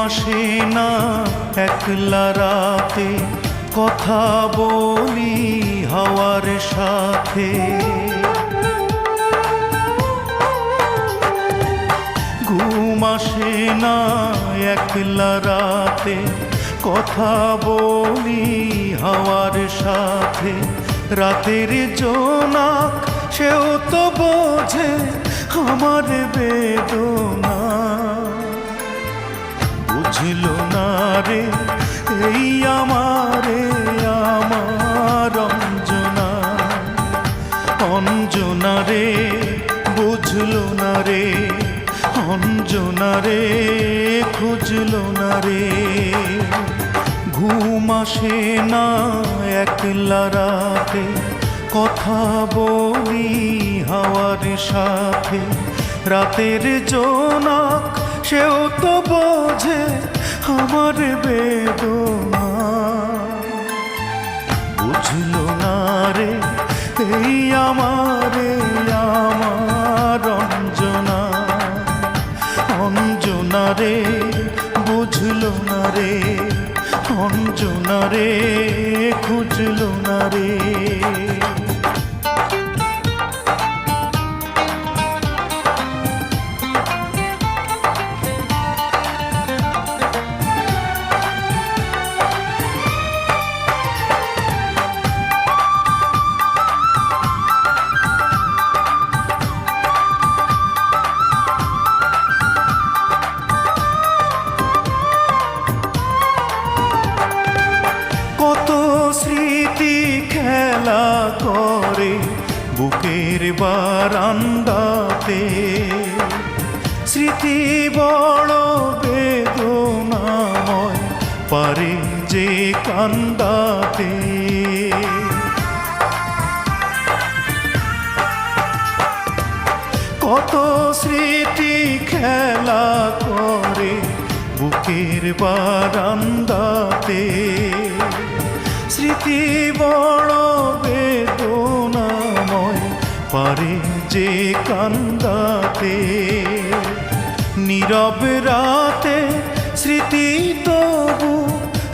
আসে না একলা রাতে, কথা বলি হাওয়ার সাথে। ঘুম আসে না একলা রাতে, কথা বলি হাওয়ার সাথে। রাতের জোনাক সেও তো বোঝে আমার বেদনা, বুঝল না রে এই আমারে আমার অঞ্জনা। অঞ্জনা রে বুঝল না রে, অঞ্জনা রে খুঁজল না রে। ঘুম আসে না একলা রাতে, কথা বলি হাওয়ার সাথে। রাতের জোনাক সেও তো বোঝে আমার বেদনা, বুঝল না রে এই আমারে আমার অঞ্জনা। অঞ্জনা রে বুঝল না রে, অঞ্জনা রে খুঁজল না রে। কত স্মৃতি খেলা করে বুকের বারান্দাতে, স্মৃতি বড় বেদনাময় পারে যে কান্দাতে। কত স্মৃতি খেলা করে বুকের বারান্দাতে, স্মৃতি বড় বেদনাময় পারে যে কান্দাতে। নীরব রাতে স্মৃতি তবু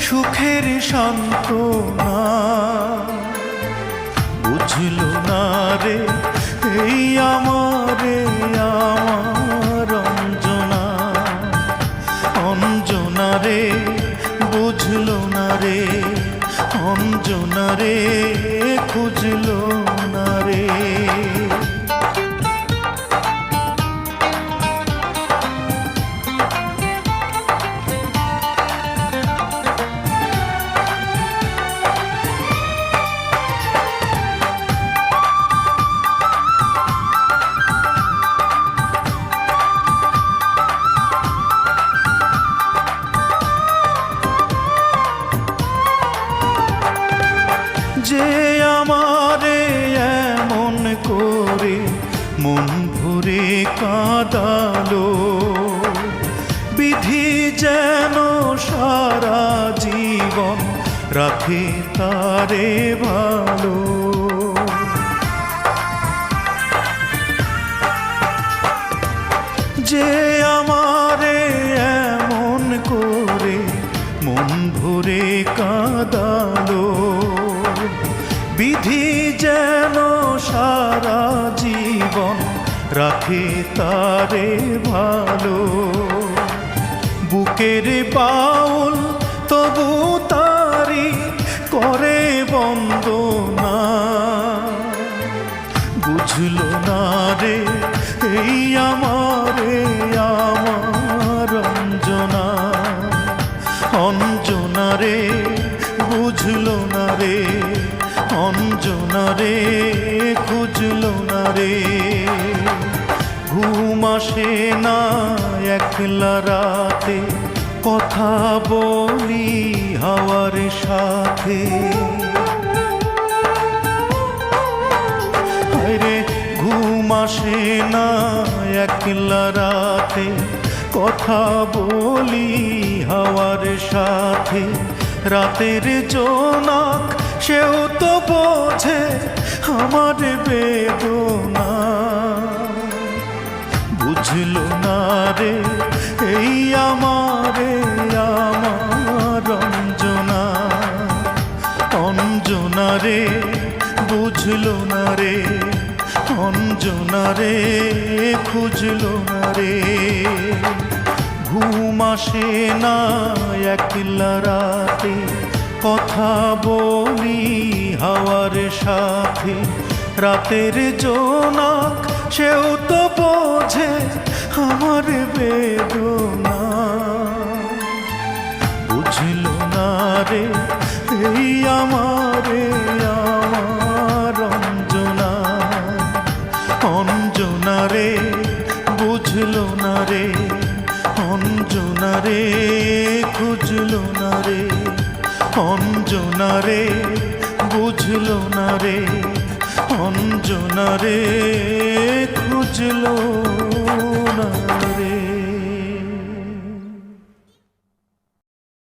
সুখের সান্ত্বনা, বুঝল না রে এই আমারে আমার অঞ্জনা। অঞ্জনা রে বুঝল না রে, অঞ্জনা রে খুঁজল না রে। যে আমারে এমন করে মন ভরে কাঁদালো, বিধি যেন সারা জীবন রাখে তারে ভালো। যে আমারে এমন করে মন ভরে কাঁদালো, বিধি যেন সারা জীবন রাখে তারে ভালো। বুকের বাউল তবু তারি করে বন্দনা, বুঝল না রে এই আমারে আমার অঞ্জনা। অঞ্জনা রে বুঝল না রে, অঞ্জনা রে খুঁজল না রে। ঘুম আসে না একলা রাতে, কথা বলি হাওয়ার সাথে। রে ঘুম আসে না একলা রাতে, কথা বলি হাওয়ার সাথে। রাতের জোনাক সেও তো বোঝে আমার বেদনা, বুঝল না রে এই আমারে রে বুঝলো না রে, অঞ্জনা রে খুঁজলো না রে। ঘুম আসে না একলা রাতে, কথা বলি হাওয়ার সাথে। রাতের জোনাক সেও তো বোঝে আমার বেদনা। বুঝলো না রে এই আমার অঞ্জনা, অঞ্জনা রে বুঝলো না রে, অঞ্জনা রে খুঁজলো না রে, অঞ্জনা রে বুঝলো না রে, অঞ্জনা রে খুঁজলো